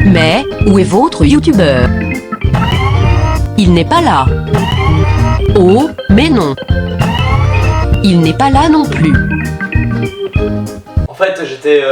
Mais, où est votre youtubeur? Il n'est pas là. Oh, mais non. Il n'est pas là non plus. En fait, j'étais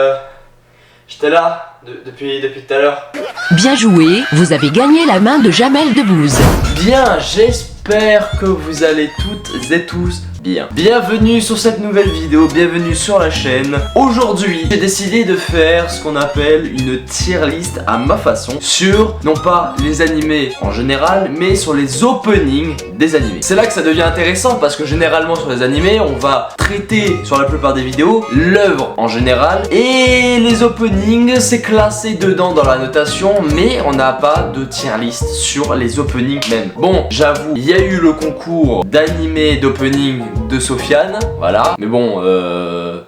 là depuis tout à l'heure. Bien joué, vous avez gagné la main de Jamel Debbouze. Bien, j'espère que vous allez toutes et tous bien. Bienvenue sur cette nouvelle vidéo, bienvenue sur la chaîne. Aujourd'hui, j'ai décidé de faire ce qu'on appelle une tier list à ma façon sur, non pas les animés en général, mais sur les openings des animés. C'est là que ça devient intéressant parce que généralement sur les animés, on va traiter sur la plupart des vidéos l'œuvre en général et les openings, c'est classé dedans dans la notation, mais on n'a pas de tier list sur les openings même. Bon, j'avoue, il y a eu le concours d'animé d'opening de Sofiane, voilà. Mais bon,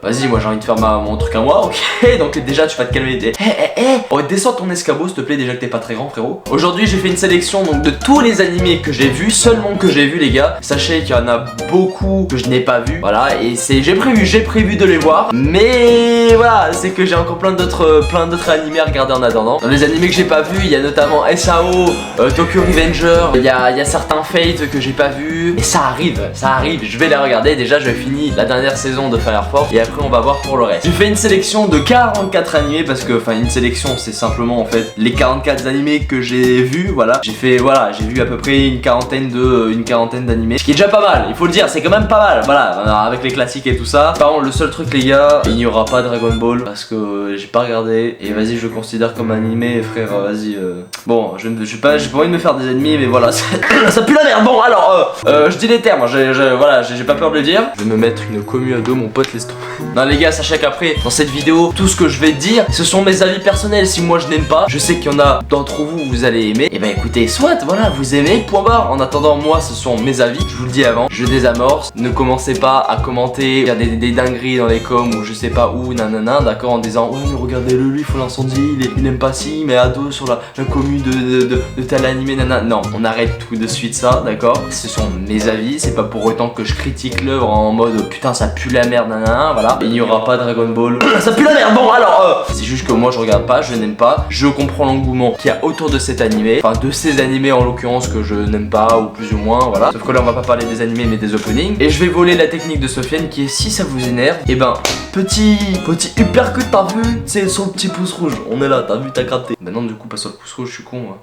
vas-y, moi j'ai envie de faire mon truc à moi, ok. Donc déjà, tu vas te calmer. Oh, descends ton escabeau, s'il te plaît, déjà que t'es pas très grand, frérot. Aujourd'hui, j'ai fait une sélection donc de tous les animés que j'ai vus, seulement que j'ai vus, les gars. Sachez qu'il y en a beaucoup que je n'ai pas vu, voilà. Et j'ai prévu de les voir, mais voilà, c'est que j'ai encore plein d'autres animés à regarder en attendant. Dans les animés que j'ai pas vus, il y a notamment SAO, Tokyo Revenger, il y a certains Fate que j'ai pas vus, mais ça arrive, je vais les regarder. Déjà, je finis la dernière saison de Fire Force et après on va voir pour le reste. J'ai fait une sélection de 44 animés parce que, enfin, une sélection, c'est simplement en fait les 44 animés que j'ai vus, voilà. J'ai vu à peu près une quarantaine d'animés, ce qui est déjà pas mal, il faut le dire, c'est quand même pas mal, voilà, avec les classiques et tout ça. Par contre, le seul truc, les gars, il n'y aura pas Dragon Ball parce que j'ai pas regardé et vas-y, je le considère comme animé, frère, vas-y. Bon, j'ai pas envie de me faire des ennemis, mais voilà, ça pue la merde. Bon, alors, je dis les termes, voilà, j'ai pas peur de le dire. Je vais me mettre une commu à dos, mon pote, laisse tomber. Non, les gars, sachez qu'après, dans cette vidéo, tout ce que je vais dire, ce sont mes avis personnels. Si moi je n'aime pas, je sais qu'il y en a d'entre vous, vous allez aimer. Et ben écoutez, soit, voilà, vous aimez, point barre. En attendant, moi, ce sont mes avis. Je vous le dis avant, je désamorce. Ne commencez pas à commenter, faire des dingueries dans les coms ou je sais pas où, nanana, d'accord, en disant, ouais, mais regardez-le, lui, il faut l'incendie, il aime pas si, mais à dos sur la commu de tel animé, nanana. Non, on arrête tout de suite ça, d'accord. Ce sont mes avis, c'est pas pour autant que je critique l'œuvre en mode putain ça pue la merde, nanana, voilà. Il n'y aura pas Dragon Ball, ça pue la merde. Bon alors, c'est juste que moi je regarde pas, je n'aime pas, je comprends l'engouement qu'il y a autour de cet animé, enfin de ces animés en l'occurrence que je n'aime pas ou plus ou moins, voilà. Sauf que là on va pas parler des animés mais des openings. Et je vais voler la technique de Sofiane qui est, si ça vous énerve, et ben petit uppercut, t'as vu, c'est son petit pouce rouge, on est là, t'as vu, t'as gratté. Bah non, du coup pas sur le pouce rouge, je suis con moi.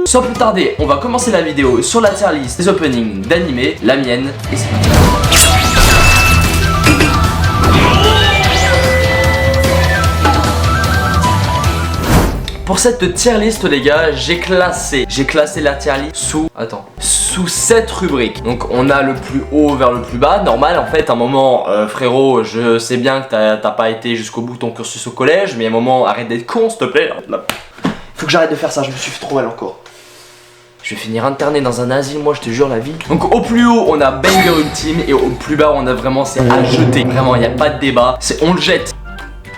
Sans plus tarder, on va commencer la vidéo sur la tier list des openings d'animés, la mienne, et c'est parti. Pour cette tier list, les gars, j'ai classé la tier list sous 7 rubriques. Donc on a le plus haut vers le plus bas, normal en fait. À un moment, frérot, je sais bien que t'as pas été jusqu'au bout de ton cursus au collège, mais à un moment, arrête d'être con s'il te plaît. Faut que j'arrête de faire ça, je me suis fait trop mal encore. Je vais finir interné dans un asile, moi je te jure la vie. Donc au plus haut on a Banger Ultime et au plus bas on a vraiment c'est à jeter. Vraiment il n'y a pas de débat, c'est on le jette.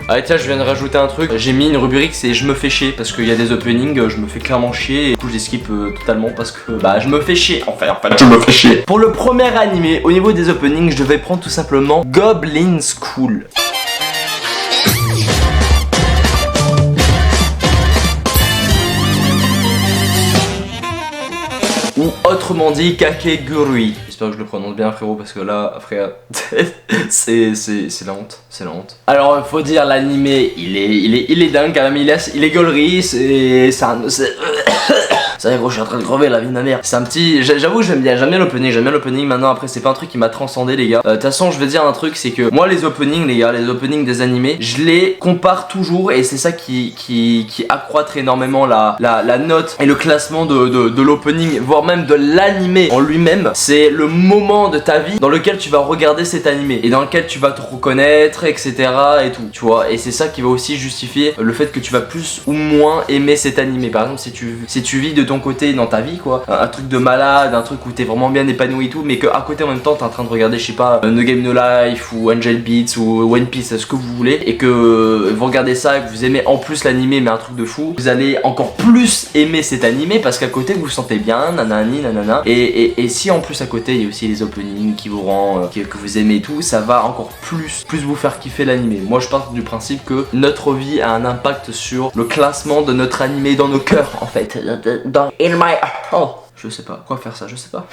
Allez tiens, je viens de rajouter un truc. J'ai mis une rubrique, c'est je me fais chier parce qu'il y a des openings, je me fais clairement chier et du coup je les skip totalement parce que bah je me fais chier. En fait je me fais chier. Pour le premier animé, au niveau des openings, je vais prendre tout simplement Goblin School. Ou autrement dit Kakegurui. J'espère que je le prononce bien frérot parce que là frère c'est la honte, c'est la honte. Alors faut dire l'animé il est dingue quand même, il est gaulerie, c'est vrai gros, je suis en train de crever la vie de ma mère. C'est un petit, j'avoue j'aime bien l'opening maintenant. Après c'est pas un truc qui m'a transcendé les gars. De toute façon je veux dire un truc, c'est que moi les openings les gars, les openings des animés, je les compare toujours et c'est ça qui accroître énormément la note et le classement de l'opening, voire même de l'animé en lui-même. C'est le moment de ta vie dans lequel tu vas regarder cet animé et dans lequel tu vas te reconnaître, etc. et tout, tu vois. Et c'est ça qui va aussi justifier le fait que tu vas plus ou moins aimer cet animé. Par exemple si tu vis de ton ton côté dans ta vie quoi, un truc de malade, un truc où t'es vraiment bien épanoui et tout, mais que à côté en même temps t'es en train de regarder je sais pas No Game No Life ou Angel Beats ou One Piece, ce que vous voulez, et que vous regardez ça et que vous aimez en plus l'animé mais un truc de fou, vous allez encore plus aimer cet animé parce qu'à côté vous vous sentez bien, nanani nanana, et si en plus à côté il y a aussi les openings qui vous rend, que vous aimez et tout, ça va encore plus vous faire kiffer l'animé. Moi je pars du principe que notre vie a un impact sur le classement de notre animé dans nos cœurs en fait, in my... Oh, je sais pas, quoi faire ça, je sais pas.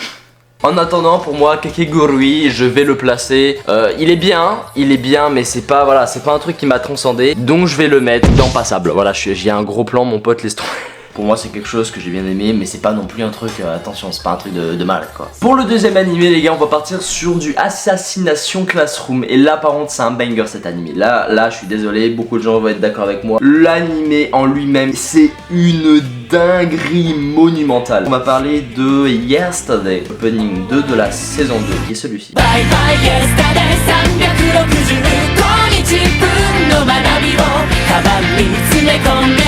En attendant, pour moi, Kakegurui, je vais le placer. Il est bien, mais c'est pas, voilà, c'est pas un truc qui m'a transcendé. Donc je vais le mettre dans passable. Voilà, j'ai un gros plan, mon pote, laisse tomber. Pour moi c'est quelque chose que j'ai bien aimé, mais c'est pas non plus un truc, attention, c'est pas un truc de mal quoi. Pour le deuxième animé les gars, on va partir sur du Assassination Classroom. Et là par contre c'est un banger cet animé. Là je suis désolé, beaucoup de gens vont être d'accord avec moi. L'animé en lui-même c'est une dinguerie monumentale. On va parler de Yesterday, opening 2 de la saison 2, qui est celui-ci. Bye bye yesterday, 360の学びをカバンに詰め込んで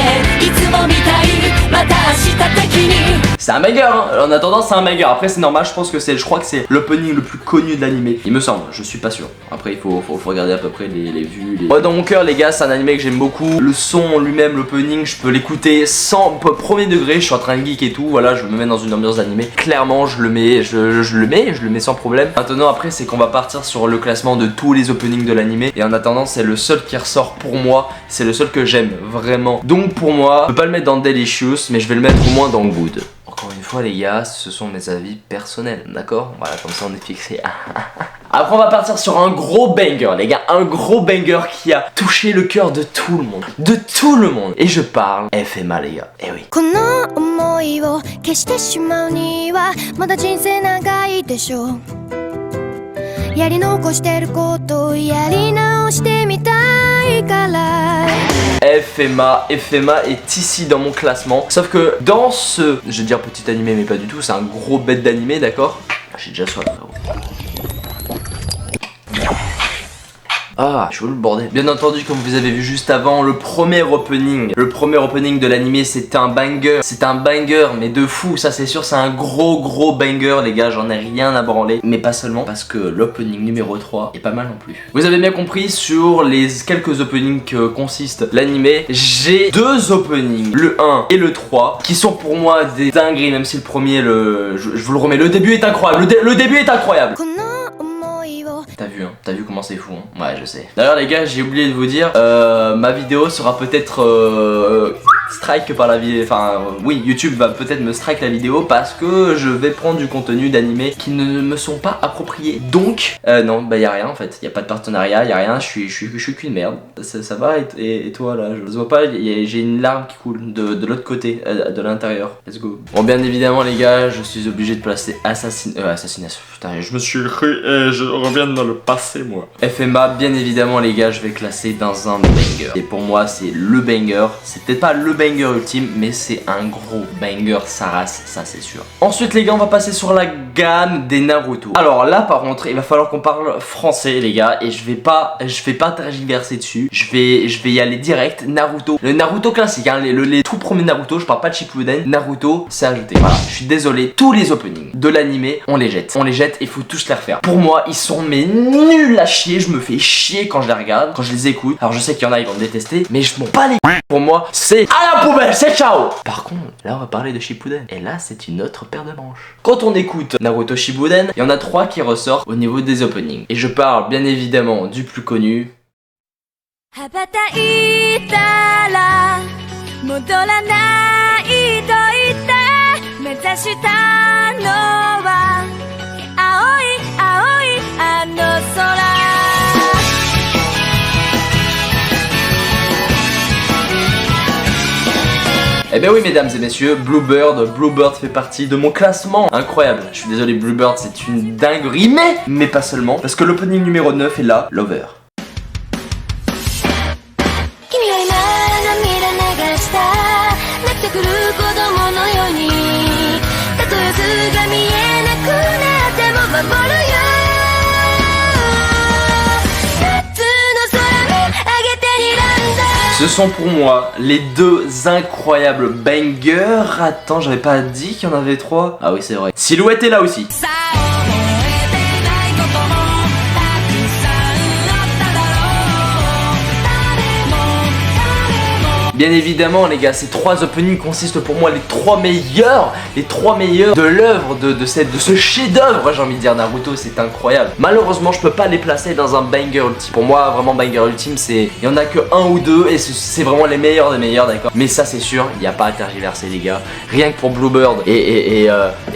いつもみたいまた明日的に。C'est un banger hein. En attendant c'est un banger. Après c'est normal, je pense que je crois que c'est l'opening le plus connu de l'animé. Il me semble, je suis pas sûr. Après il faut regarder à peu près les vues. Moi dans mon cœur les gars c'est un animé que j'aime beaucoup. Le son lui-même, l'opening, je peux l'écouter sans premier degré. Je suis en train de geek et tout, voilà, je me mets dans une ambiance d'animé. Clairement je le mets sans problème. Maintenant après c'est qu'on va partir sur le classement de tous les openings de l'animé. Et en attendant c'est le seul qui ressort pour moi. C'est le seul que j'aime vraiment. Donc pour moi, je peux pas le mettre dans Delicious, mais je vais le mettre au moins dans Good. Encore une fois les gars, ce sont mes avis personnels, d'accord? Voilà, comme ça on est fixé. Après on va partir sur un gros banger les gars, un gros banger qui a touché le cœur de tout le monde. De tout le monde. Et je parle FMA les gars, eh oui. FMA est ici dans mon classement. Sauf que dans ce, je vais dire petit animé mais pas du tout, c'est un gros bête d'animé, d'accord? J'ai déjà soif frérot. Ah, je veux le bordel. Bien entendu, comme vous avez vu juste avant, le premier opening de l'animé, c'était un banger. C'est un banger, mais de fou, ça c'est sûr, c'est un gros banger, les gars, j'en ai rien à branler. Mais pas seulement, parce que l'opening numéro 3 est pas mal non plus. Vous avez bien compris, sur les quelques openings que consiste l'animé, j'ai deux openings, le 1 et le 3, qui sont pour moi des dingueries, même si le premier, je vous le remets, le début est incroyable, le début est incroyable. T'as vu comment c'est fou hein. Ouais je sais. D'ailleurs les gars j'ai oublié de vous dire, ma vidéo sera peut-être strike par la vidéo. Enfin oui, YouTube va peut-être me strike la vidéo parce que je vais prendre du contenu d'animé qui ne me sont pas appropriés. Donc non bah y'a rien en fait, y'a pas de partenariat, y'a rien, je suis qu'une merde. Ça va et toi là, je vois pas, j'ai une larme qui coule de l'autre côté, de l'intérieur. Let's go. Bon bien évidemment les gars, je suis obligé de placer Assassination. Putain je me suis je reviens dans le passé moi. FMA bien évidemment les gars, je vais classer dans un banger. Et pour moi c'est le banger, c'est peut-être pas le banger ultime mais c'est un gros banger sa race, ça c'est sûr. Ensuite les gars on va passer sur la gamme des Naruto. Alors là par contre il va falloir qu'on parle français les gars et je vais pas tergiverser dessus. Je vais y aller direct. Naruto, le Naruto classique hein, les tout premiers Naruto, je parle pas de Shippuden. Naruto c'est ajouté. Voilà, je suis désolé, tous les openings de l'animé on les jette, il faut tous les refaire. Pour moi ils sont mais nuls à chier, je me fais chier quand je les regarde, quand je les écoute. Alors je sais qu'il y en a ils vont me détester, mais je m'en bats les couilles. Pour moi c'est à la poubelle, c'est ciao. Par contre là on va parler de Shippuden et là c'est une autre paire de manches. Quand on écoute Naruto Shippuden, il y en a 3 qui ressortent au niveau des openings et je parle bien évidemment du plus connu. Eh bien oui mesdames et messieurs, Bluebird fait partie de mon classement. Incroyable, je suis désolé, Bluebird c'est une dinguerie, mais pas seulement, parce que l'opening numéro 9 est là, Lover. Ce sont pour moi les deux incroyables bangers. Attends, j'avais pas dit qu'il y en avait trois. Ah oui, c'est vrai. Silhouette est là aussi. Bien évidemment les gars, ces trois openings consistent pour moi les trois meilleurs de l'œuvre de ce chef-d'œuvre, j'ai envie de dire. Naruto, c'est incroyable. Malheureusement, je peux pas les placer dans un banger ultime. Pour moi, vraiment banger ultime, c'est il y en a que un ou deux et c'est vraiment les meilleurs des meilleurs, d'accord. Mais ça c'est sûr, il n'y a pas à tergiverser les gars. Rien que pour Bluebird et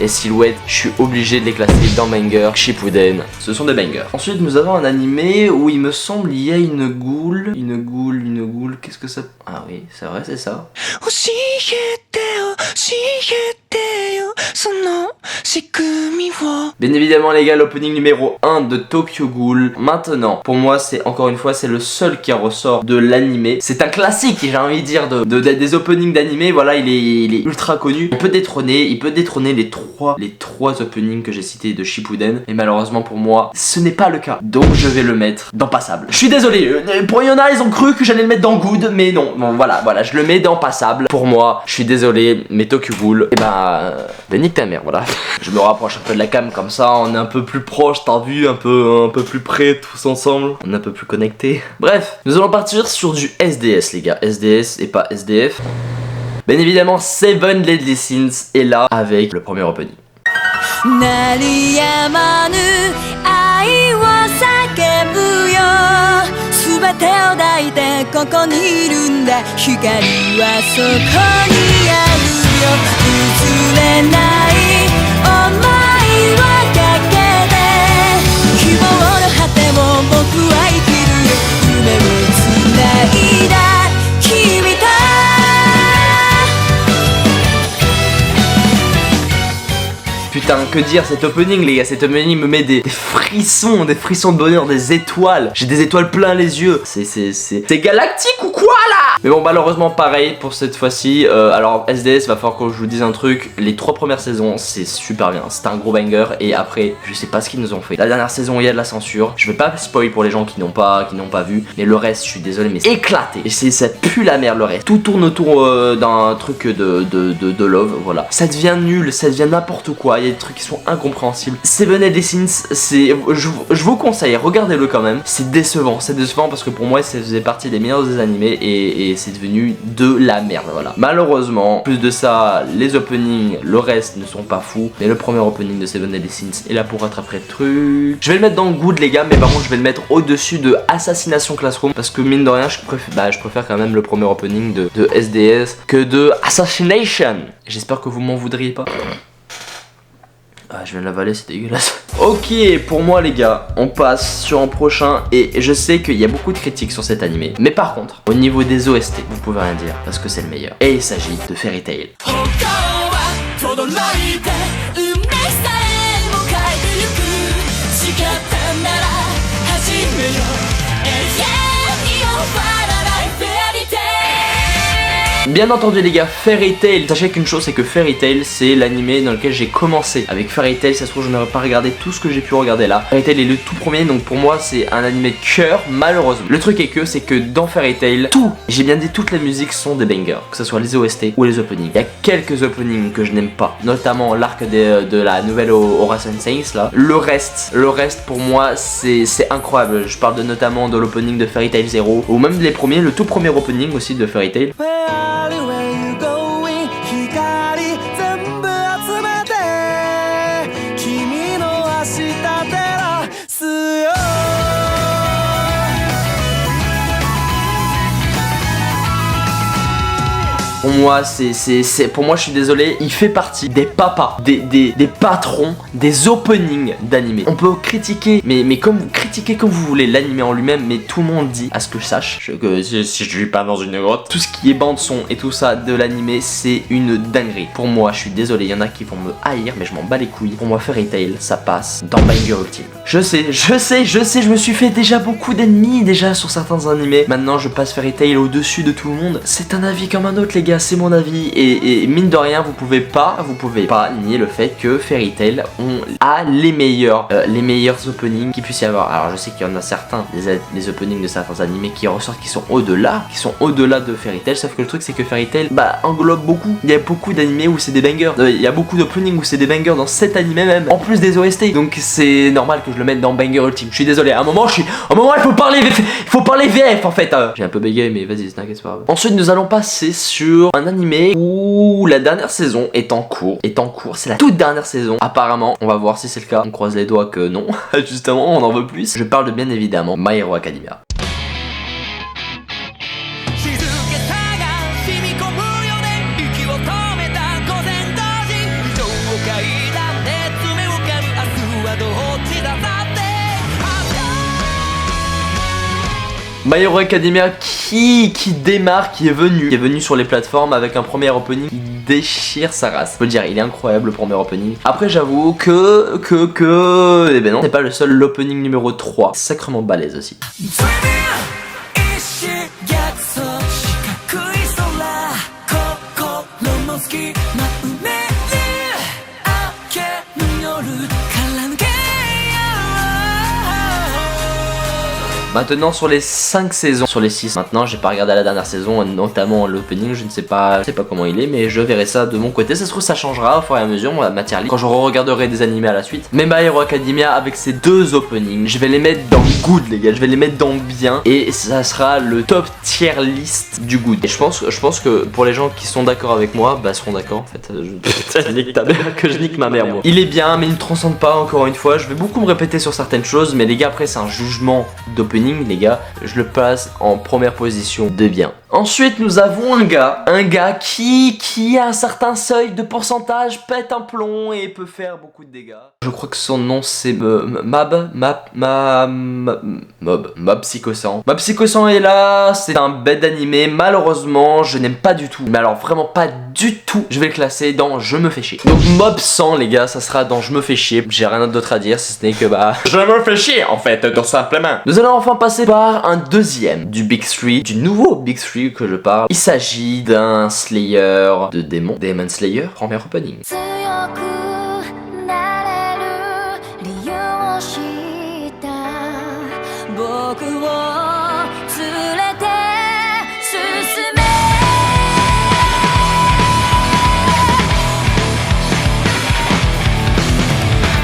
Silhouette, je suis obligé de les classer dans banger. Shippuden, ce sont des bangers. Ensuite, nous avons un animé où il me semble il y a une goule. Qu'est-ce que ça... Ah oui, c'est vrai, c'est ça. Bien évidemment les gars, l'opening numéro 1 de Tokyo Ghoul. Maintenant, pour moi c'est encore une fois c'est le seul qui ressort de l'animé. C'est un classique, j'ai envie de dire des openings d'animé. Voilà, il est ultra connu. Il peut détrôner les trois openings que j'ai cités de Shippuden. Et malheureusement pour moi, ce n'est pas le cas. Donc je vais le mettre dans passable. Je suis désolé, pour Yona ils ont cru que j'allais le mettre dans good, mais non. Bon voilà, je le mets dans passable. Pour moi, je suis désolé, mais Tokyo Ghoul, et ben nique ta mère, voilà. Je me rapproche un peu de la cam comme ça, on est un peu plus proche, t'as vu, un peu plus près tous ensemble, on est un peu plus connectés. Bref, nous allons partir sur du SDS les gars, SDS et pas SDF. Bien évidemment, Seven Deadly Sins est là avec le premier opening. Putain, que dire, cet opening les gars, cet opening me met des frissons de bonheur, des étoiles. J'ai des étoiles plein les yeux. C'est galactique ou quoi là? Mais bon, malheureusement pareil pour cette fois-ci. Alors SDS, va falloir que je vous dise un truc. Les 3 premières saisons, c'est super bien. C'est un gros banger. Et après, je sais pas ce qu'ils nous ont fait. La dernière saison, il y a de la censure. Je vais pas spoil pour les gens qui n'ont pas vu. Mais le reste, je suis désolé, mais c'est éclaté. Et ça pue la merde le reste. Tout tourne autour d'un truc de love, voilà. Ça devient nul, ça devient n'importe quoi. Il y a des trucs qui sont incompréhensibles. Seven Deadly Sins, je vous conseille, regardez-le quand même. C'est décevant parce que pour moi, ça faisait partie des meilleurs des animés et c'est devenu de la merde, voilà. Malheureusement, plus de ça, les openings, le reste ne sont pas fous. Mais le premier opening de Seven Deadly Sins est là pour rattraper le truc. Je vais le mettre dans good les gars, mais par contre, je vais le mettre au-dessus de Assassination Classroom parce que mine de rien, je préfère quand même le premier opening de SDS que de Assassination. J'espère que vous m'en voudriez pas. Ah, je viens de l'avaler, c'est dégueulasse. Ok, pour moi les gars, on passe sur un prochain. Et je sais qu'il y a beaucoup de critiques sur cet animé. Mais par contre, au niveau des OST, vous pouvez rien dire parce que c'est le meilleur. Et il s'agit de Fairy Tail. Bien entendu les gars, Fairy Tail, sachez qu'une chose c'est que Fairy Tail c'est l'animé dans lequel j'ai commencé. Avec Fairy Tail, ça se trouve je n'aurais pas regardé tout ce que j'ai pu regarder là. Fairy Tail est le tout premier, donc pour moi c'est un animé de cœur, malheureusement. Le truc est que dans Fairy Tail, j'ai bien dit toutes les musiques sont des bangers, que ce soit les OST ou les openings. Il y a quelques openings que je n'aime pas, notamment l'arc de la nouvelle Horace Saints là. Le reste pour moi c'est incroyable. Je parle notamment de l'opening de Fairy Tail 0 ou même les premiers, le tout premier opening aussi de Fairy Tail. Pour moi, pour moi, je suis désolé, il fait partie des papas, des patrons, des openings d'animé. On peut critiquer, mais comme vous voulez l'animé en lui-même, mais tout le monde dit, à ce que je sache, que si je vis pas dans une grotte, tout ce qui est bande son et tout ça de l'animé, c'est une dinguerie. Pour moi, je suis désolé, il y en a qui vont me haïr, mais je m'en bats les couilles. Pour moi, Fairy Tail, ça passe dans Banger Ultime. Je sais, je me suis fait déjà beaucoup d'ennemis déjà sur certains animés. Maintenant je passe Fairy Tail au-dessus de tout le monde. C'est un avis comme un autre les gars, c'est mon avis. Et mine de rien, vous pouvez pas nier le fait que Fairy Tail a les meilleurs openings qu'il puisse y avoir. Alors je sais qu'il y en a certains, des openings de certains animés qui ressortent, qui sont au-delà de Fairy Tail. Sauf que le truc c'est que Fairy Tail englobe beaucoup. Il y a beaucoup d'animés où c'est des bangers. Il y a beaucoup d'openings où c'est des bangers dans cet animé même. En plus des OST. Donc c'est normal que je le mette dans Banger Ultime. Je suis désolé. À un moment il faut parler VF en fait. J'ai un peu bégayé mais vas-y, t'inquiète pas. Ensuite nous allons passer sur un animé où la dernière saison est en cours. C'est la toute dernière saison. Apparemment, on va voir si c'est le cas. On croise les doigts que non. Justement, on en veut plus. Je parle de bien évidemment My Hero Academia. My Hero Academia qui démarre, qui est venu sur les plateformes avec un premier opening qui déchire sa race. Faut le dire, il est incroyable le premier opening. Après j'avoue que eh ben non, c'est pas le seul, l'opening numéro 3. Sacrément balèze aussi. Maintenant sur les 5 saisons, sur les 6 maintenant, j'ai pas regardé la dernière saison, notamment l'opening, je ne sais pas comment il est, mais je verrai ça de mon côté. Ça se trouve ça changera au fur et à mesure, ma tier list, quand je regarderai des animés à la suite. Mais My Hero Academia avec ces deux openings, je vais les mettre dans good les gars, je vais les mettre dans bien, et ça sera le top tier list du good. Et je pense que pour les gens qui sont d'accord avec moi, seront d'accord en fait. Je nique ta mère, que je nique ma mère moi. Il est bien, mais il ne transcende pas encore une fois. Je vais beaucoup me répéter sur certaines choses, mais les gars après c'est un jugement d'opening. Les gars, je le place en première position de bien. Ensuite, nous avons un gars qui a un certain seuil de pourcentage, pète un plomb et peut faire beaucoup de dégâts. Je crois que son nom c'est Mob Psycho-san. Mob Psycho-san est là, c'est un bête d'animé. Malheureusement, je n'aime pas du tout. Mais alors vraiment pas du tout. Je vais le classer dans Je me fais chier. Donc Mob 100 les gars, ça sera dans Je me fais chier. J'ai rien d'autre à dire, si ce n'est que je me fais chier en fait, tout simplement. Nous allons enfin passer par un deuxième du Big 3, du nouveau Big 3 que je parle. Il s'agit d'un Slayer de démons, Demon Slayer, premier opening.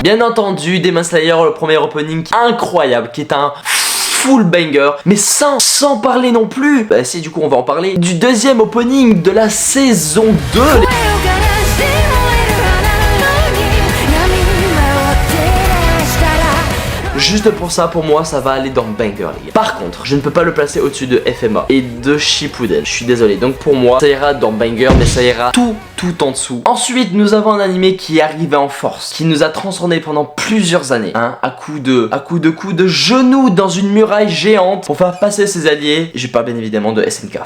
Bien entendu, Demon Slayer, le premier opening incroyable, qui est un full banger, mais sans parler non plus, si du coup on va en parler, du deuxième opening de la saison 2. Juste pour ça, pour moi, ça va aller dans banger les gars. Par contre, je ne peux pas le placer au-dessus de FMA et de Shippuden. Je suis désolé. Donc pour moi, ça ira dans banger, mais ça ira tout en dessous. Ensuite, nous avons un animé qui est arrivé en force, qui nous a transcendé pendant plusieurs années, à coups de genoux dans une muraille géante pour faire passer ses alliés. J'ai pas bien évidemment de SNK.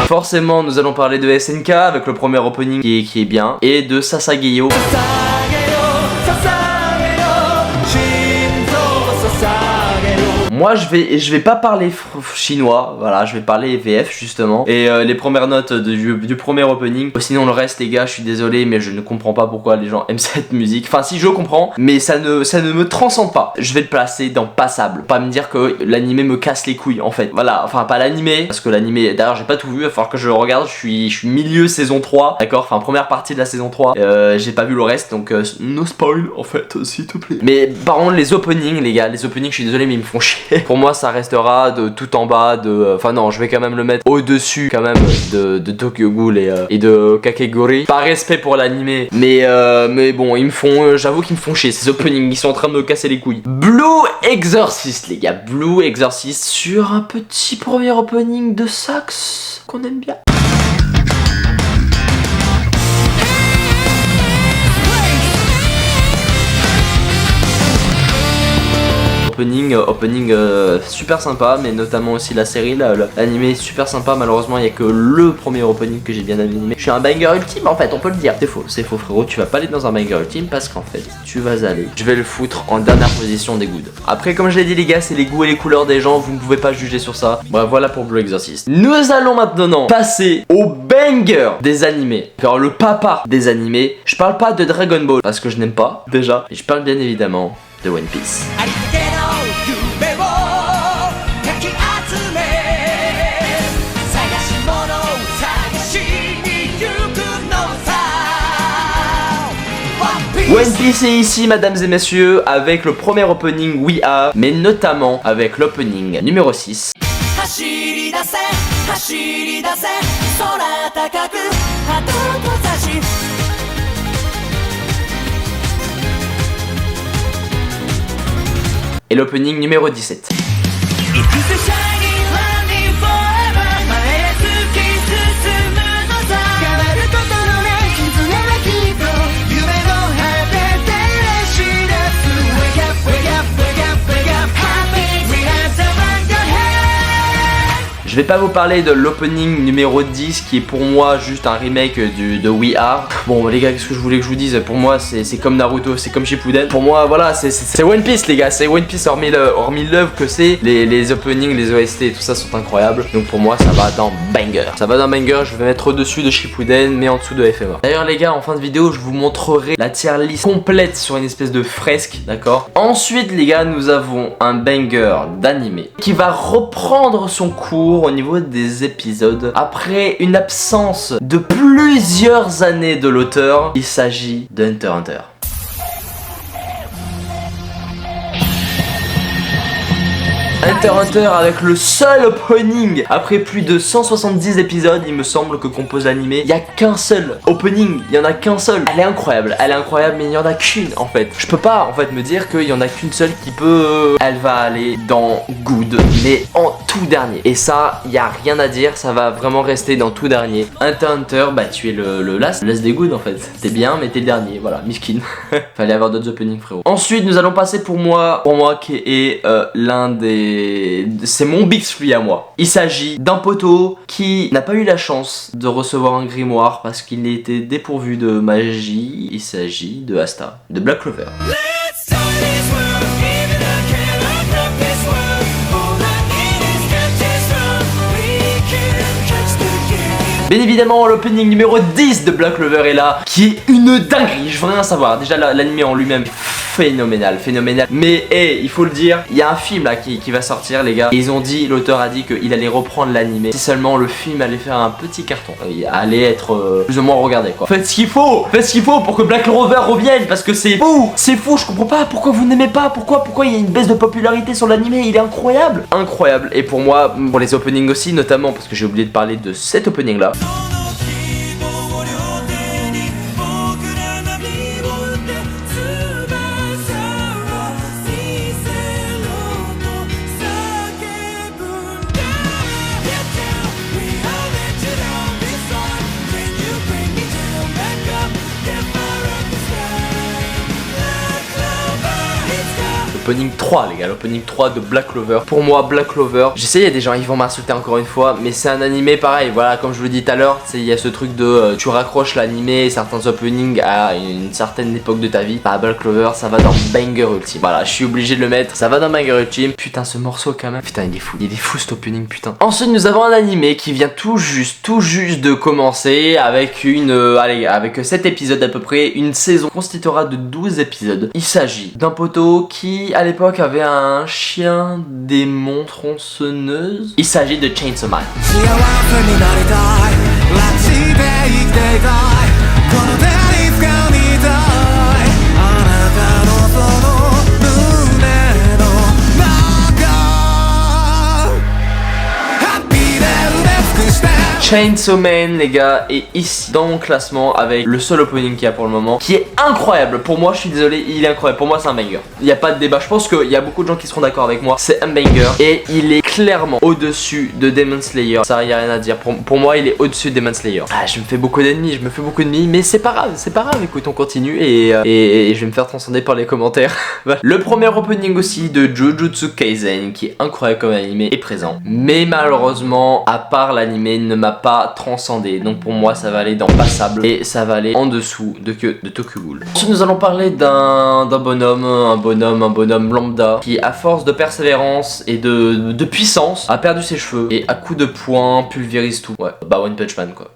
Forcément, nous allons parler de SNK avec le premier opening qui est bien, et de Sasageyo. Moi je vais pas parler chinois, voilà, je vais parler VF justement. Et les premières notes du premier opening. Sinon le reste les gars, je suis désolé mais je ne comprends pas pourquoi les gens aiment cette musique. Enfin si, je comprends, mais ça ne me transcende pas. Je vais le placer dans passable. Pas me dire que l'animé me casse les couilles en fait. Voilà, enfin pas l'animé, parce que l'animé, d'ailleurs j'ai pas tout vu, il va falloir que je le regarde. Je suis milieu saison 3, d'accord, enfin première partie de la saison 3. J'ai pas vu le reste, donc no spoil en fait, s'il te plaît. Mais par contre les openings les gars, les openings je suis désolé mais ils me font chier. Pour moi ça restera de tout en bas de... Enfin non, je vais quand même le mettre au-dessus quand même de Tokyo Ghoul et de Kakegori. Par respect pour l'animé, mais bon, ils me font... j'avoue qu'ils me font chier, ces openings, ils sont en train de me casser les couilles. Blue Exorcist les gars, Blue Exorcist sur un petit premier opening de sax qu'on aime bien. opening, super sympa, mais notamment aussi la série, l'animé est super sympa. Malheureusement il y a que le premier opening que j'ai bien animé. Je suis un banger ultime en fait, on peut le dire. C'est faux frérot, tu vas pas aller dans un banger ultime parce qu'en fait tu vas aller, je vais le foutre en dernière position des goods. Après comme je l'ai dit les gars, c'est les goûts et les couleurs des gens, vous ne pouvez pas juger sur ça. Bref, voilà pour Blue Exorcist. Nous allons maintenant passer au banger des animés, faire le papa des animés. Je parle pas de Dragon Ball parce que je n'aime pas déjà, mais je parle bien évidemment de One Piece. One Piece est ici mesdames et messieurs avec le premier opening We Are, mais notamment avec l'opening numéro 6. Et l'opening numéro 17. Je vais pas vous parler de l'opening numéro 10 qui est pour moi juste un remake de We Are. Bon les gars, qu'est-ce que je voulais que je vous dise? Pour moi c'est comme Naruto, c'est comme Shippuden. Pour moi voilà, c'est One Piece les gars, c'est One Piece hormis l'œuvre que c'est. Les openings, les OST et tout ça sont incroyables. Donc pour moi ça va dans banger. Ça va dans banger, je vais mettre au-dessus de Shippuden mais en dessous de FMA. D'ailleurs les gars, en fin de vidéo je vous montrerai la tier list complète sur une espèce de fresque, d'accord? Ensuite les gars, nous avons un banger d'animé qui va reprendre son cours au niveau des épisodes après une absence de plusieurs années de l'auteur. Il s'agit de Hunter x Hunter. Hunter x Hunter avec le seul opening après plus de 170 épisodes, il me semble, que compose l'animé. Il n'y a qu'un seul opening, il n'y en a qu'un seul. Elle est incroyable, mais il n'y en a qu'une en fait. Je peux pas en fait me dire qu'il y en a qu'une seule qui peut... Elle va aller dans Good, mais en tout dernier. Et ça, il n'y a rien à dire, ça va vraiment rester dans tout dernier. Hunter x Hunter, bah tu es le last des Good en fait. T'es bien, mais t'es le dernier, voilà, miskin. Fallait avoir d'autres openings frérot. Ensuite, nous allons passer pour moi qui est l'un des... C'est mon Big 3 à moi. Il s'agit d'un poteau qui n'a pas eu la chance de recevoir un grimoire parce qu'il était dépourvu de magie. Il s'agit de Asta, de Black Clover. Bien évidemment, l'opening numéro 10 de Black Clover est là, qui est une dinguerie, je veux rien savoir. Déjà l'anime en lui-même, phénoménal. Mais il faut le dire, il y a un film là qui va sortir les gars. Et ils ont dit, l'auteur a dit qu'il allait reprendre l'anime. Si seulement le film allait faire un petit carton, il allait être plus ou moins regardé quoi. Faites ce qu'il faut pour que Black Clover revienne, parce que c'est fou, je comprends pas pourquoi vous n'aimez pas, pourquoi il y a une baisse de popularité sur l'anime, il est incroyable. Et pour moi, pour les openings aussi, notamment parce que j'ai oublié de parler de cet opening là. L'opening 3 les gars, l'opening 3 de Black Clover. Pour moi Black Clover, je sais il y a des gens ils vont m'insulter encore une fois, mais c'est un animé pareil, voilà comme je vous l'ai dit tout à l'heure, il y a ce truc de tu raccroches l'animé, certains openings à une certaine époque de ta vie. Bah Black Clover ça va dans banger ultime. Voilà, je suis obligé de le mettre, ça va dans banger ultime. Putain ce morceau quand même, putain il est fou cet opening putain. Ensuite nous avons un animé qui vient tout juste de commencer avec avec 7 épisodes à peu près. Une saison constituera de 12 épisodes. Il s'agit d'un poteau qui à l'époque avait un chien démon tronçonneuse. Il s'agit de Chainsaw Man. Chainsaw Man les gars est ici dans mon classement avec le seul opening qu'il y a pour le moment, qui est incroyable. Pour moi je suis désolé, il est incroyable. Pour moi c'est un banger, il n'y a pas de débat. Je pense qu'il y a beaucoup de gens qui seront d'accord avec moi, c'est un banger et il est clairement au-dessus de Demon Slayer. Ça, y a rien à dire. Pour moi, il est au-dessus de Demon Slayer. Ah, je me fais beaucoup d'ennemis, mais c'est pas grave, écoute, on continue et je vais me faire transcender par les commentaires. Le premier opening aussi de Jujutsu Kaisen, qui est incroyable comme animé, est présent. Mais malheureusement, à part l'animé, ne m'a pas transcendé. Donc pour moi, ça va aller dans passable et ça va aller en dessous de Tokyo Ghoul. Ensuite, nous allons parler d'un bonhomme lambda qui, à force de persévérance et de puissance, a perdu ses cheveux et à coups de poing pulvérise tout. Ouais, bah One Punch Man quoi.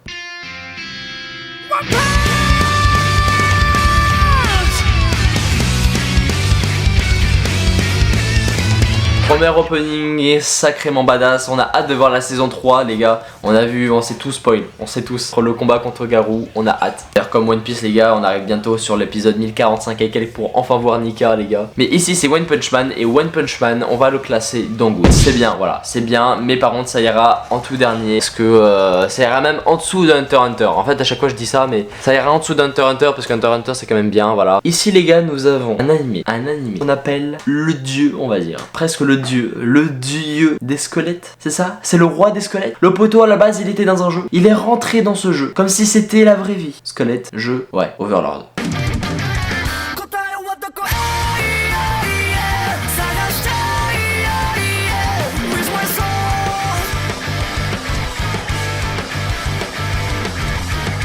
Premier opening est sacrément badass, on a hâte de voir la saison 3 les gars. On sait tout spoil, on sait tous. Le combat contre Garou, on a hâte. D'ailleurs comme One Piece les gars, on arrive bientôt sur l'épisode 1045 et quelques pour enfin voir Nika les gars. Mais ici c'est One Punch Man et One Punch Man, on va le classer dans Good. C'est bien, voilà, c'est bien, mais par contre ça ira en tout dernier. Parce que ça ira même en dessous de Hunter x Hunter. En fait à chaque fois je dis ça, mais ça ira en dessous d'Hunter x Hunter parce que Hunter x Hunter c'est quand même bien, voilà. Ici les gars nous avons un animé qu'on appelle le dieu, on va dire. Presque le dieu des squelettes, c'est ça? C'est le roi des squelettes. Le poteau à la base il était dans un jeu, il est rentré dans ce jeu, comme si c'était la vraie vie. Squelette, jeu, ouais, Overlord.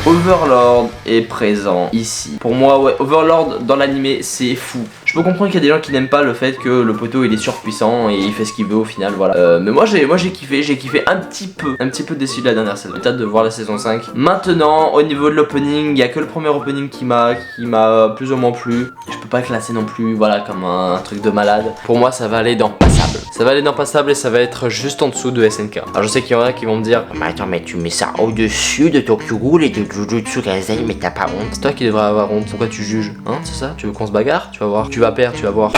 Overlord est présent ici. Pour moi, ouais, Overlord dans l'animé, c'est fou. Je peux comprendre qu'il y a des gens qui n'aiment pas le fait que le poteau il est surpuissant et il fait ce qu'il veut au final, voilà. Mais moi j'ai kiffé un petit peu déçu de la dernière saison. Peut-être de voir la saison 5. Maintenant, au niveau de l'opening, il y a que le premier opening qui m'a plus ou moins plu. Je peux pas classer non plus, voilà, comme un truc de malade. Pour moi, ça va aller dans passable. Ça va aller dans passable et ça va être juste en dessous de SNK. Alors je sais qu'il y en a qui vont me dire, mais attends, mais tu mets ça au-dessus de Tokyo Ghoul et de Jujutsu Kaisen, mais t'as pas honte? C'est toi qui devrais avoir honte. Pourquoi tu juges? Hein, c'est ça? Tu veux qu'on se bagarre? Tu vas voir. Tu vas perdre, tu vas voir.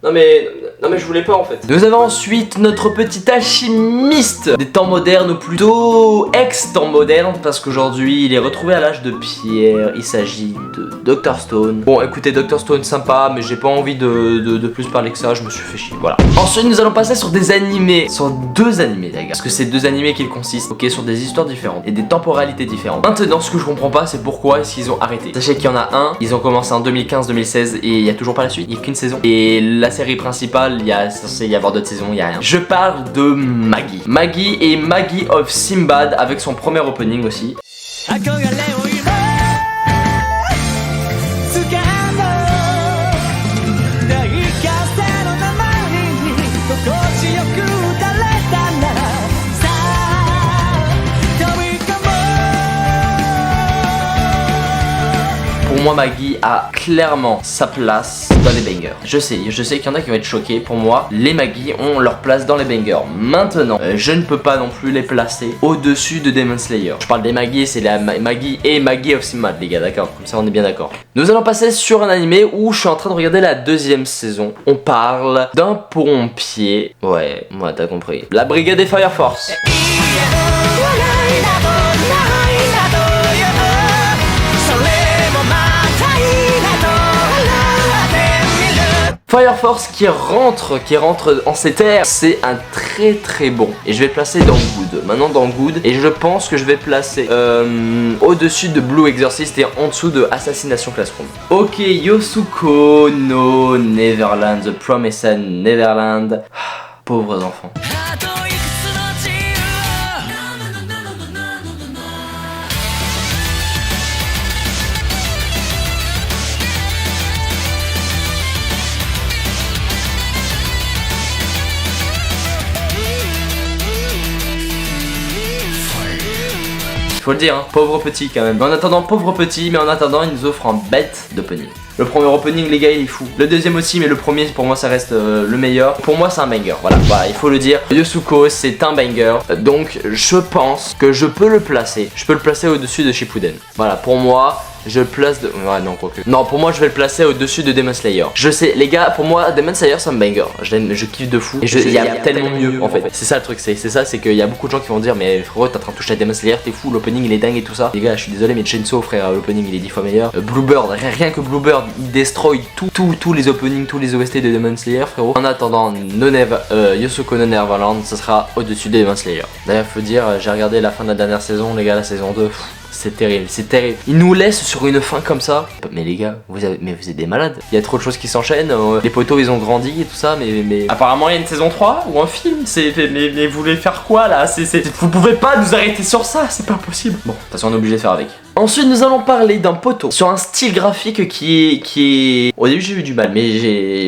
Non mais je voulais pas en fait. Nous avons ensuite notre petit alchimiste des temps modernes, ou plutôt ex-temps modernes, parce qu'aujourd'hui il est retrouvé à l'âge de pierre. Il s'agit de Dr Stone. Bon écoutez, Dr Stone sympa, mais j'ai pas envie de plus parler que ça, je me suis fait chier, voilà. Ensuite nous allons passer sur des animés, sur deux animés les gars, parce que c'est deux animés qu'ils consistent, ok, sur des histoires différentes et des temporalités différentes. Maintenant ce que je comprends pas c'est pourquoi est-ce qu'ils ont arrêté. Sachez qu'il y en a un, ils ont commencé en 2015-2016 et il y a toujours pas la suite, il y a qu'une saison. Et la série principale, il y a censé y avoir d'autres saisons, il y a rien. Je parle de Maggie. Maggie et Maggie of Simbad avec son premier opening aussi. Pour moi, Maggie a clairement sa place dans les bangers. Je sais qu'il y en a qui vont être choqués. Pour moi, les Maggie ont leur place dans les bangers. Maintenant, je ne peux pas non plus les placer au-dessus de Demon Slayer. Je parle des Maggie, c'est la Maggie et Maggie of Simbad, les gars, d'accord? Comme ça, on est bien d'accord. Nous allons passer sur un animé où je suis en train de regarder la deuxième saison. On parle d'un pompier. Ouais, t'as compris. La brigade des Fire Force. Fire Force qui rentre en ces terres, c'est un très bon. Et je vais placer dans Good. Maintenant dans Good. Et je pense que je vais placer au-dessus de Blue Exorcist et en dessous de Assassination Classroom. Ok, Yosuko no Neverland, The Promised Neverland. Pauvres enfants. Faut le dire, hein, pauvre petit quand même. Mais en attendant, pauvre petit, mais en attendant, il nous offre un bête d'opening. Le premier opening, les gars, il est fou. Le deuxième aussi, mais le premier, pour moi, ça reste le meilleur. Pour moi, c'est un banger. Voilà, il faut le dire. Yosuko, c'est un banger. Donc, je pense que je peux le placer. Je peux le placer au-dessus de Shippuden. Voilà, pour moi, je le place de... Ouais non quoique. Non pour moi je vais le placer au-dessus de Demon Slayer. Je sais les gars, pour moi Demon Slayer c'est un banger. Je kiffe de fou. Et il y a tellement mieux en fait. C'est ça le truc, c'est qu'il y a beaucoup de gens qui vont dire mais frérot t'es en train de toucher à Demon Slayer, t'es fou, l'opening il est dingue et tout ça. Les gars je suis désolé mais Chainsaw frère, l'opening il est 10 fois meilleur. Bluebird, rien que Bluebird il destroy tous les openings, tous les OST de Demon Slayer frérot. En attendant Yosoko no Neverland, ça sera au-dessus de Demon Slayer. D'ailleurs faut dire, j'ai regardé la fin de la dernière saison les gars, la saison 2. C'est terrible, c'est terrible. Ils nous laissent sur une fin comme ça. Mais les gars, vous êtes des malades. Il y a trop de choses qui s'enchaînent. Les poteaux ils ont grandi et tout ça, mais apparemment il y a une saison 3 ou un film. Mais vous voulez faire quoi là? Vous pouvez pas nous arrêter sur ça, c'est pas possible. Bon, de toute façon on est obligé de faire avec. Ensuite nous allons parler d'un poteau sur un style graphique qui est... Au début j'ai eu du mal mais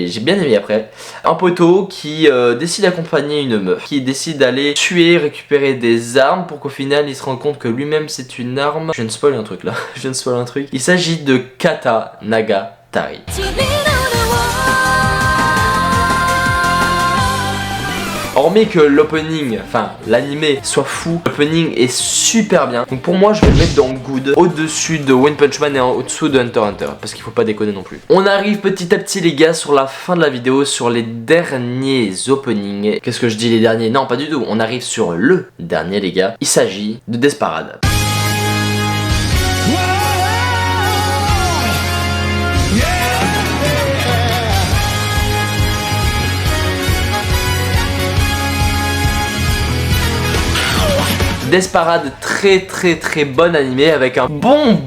j'ai bien aimé après. Un poteau qui décide d'accompagner une meuf, qui décide d'aller tuer, récupérer des armes pour qu'au final il se rende compte que lui-même c'est une arme. Je viens de spoiler un truc là, je viens de spoiler un truc. Il s'agit de Katanagatari. Hormis que l'opening, enfin l'animé soit fou, l'opening est super bien. Donc pour moi je vais le mettre dans good, au-dessus de One Punch Man et au-dessous de Hunter x Hunter, parce qu'il faut pas déconner non plus. On arrive petit à petit les gars sur la fin de la vidéo, sur les derniers openings. Qu'est-ce que je dis les derniers? Non pas du tout, on arrive sur le dernier les gars. Il s'agit de Desperate. Desperate, très bonne animé avec un bon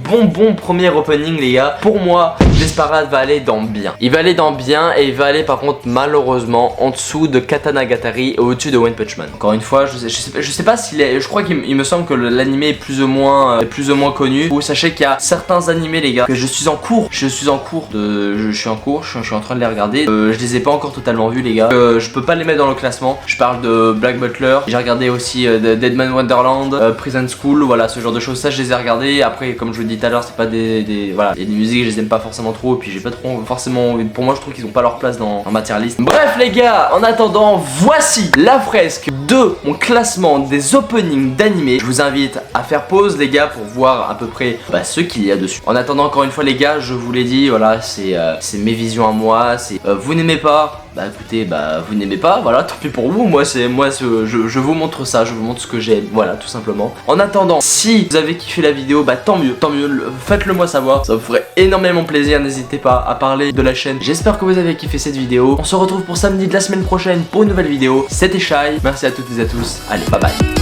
premier opening les gars. Pour moi Desperate va aller dans bien. Il va aller dans bien et il va aller par contre malheureusement en dessous de Katanagatari et au-dessus de One Punch Man. Encore une fois je sais pas s'il est... Je crois qu'il me semble que l'animé est plus ou moins connu. Vous sachez qu'il y a certains animés les gars que je suis en cours de... Je suis en train de les regarder. Je les ai pas encore totalement vus les gars. Je peux pas les mettre dans le classement. Je parle de Black Butler. J'ai regardé aussi Deadman Wonderland. Prison School, voilà ce genre de choses, ça je les ai regardés. Après comme je vous le dis tout à l'heure c'est pas voilà, il y a des musiques je les aime pas forcément trop et puis j'ai pas trop forcément, pour moi je trouve qu'ils ont pas leur place dans ma tier list. Bref les gars, en attendant voici la fresque de mon classement des openings d'animé. Je vous invite à faire pause les gars pour voir à peu près ce qu'il y a dessus. En attendant encore une fois les gars, je vous l'ai dit, voilà c'est mes visions à moi, c'est vous n'aimez pas, écoutez, vous n'aimez pas, voilà, tant pis pour vous, je vous montre ça, je vous montre ce que j'aime, voilà, tout simplement. En attendant, si vous avez kiffé la vidéo, tant mieux, faites-le moi savoir, ça vous ferait énormément plaisir, n'hésitez pas à parler de la chaîne. J'espère que vous avez kiffé cette vidéo, on se retrouve pour samedi de la semaine prochaine pour une nouvelle vidéo, c'était Shai, merci à toutes et à tous, allez, bye bye.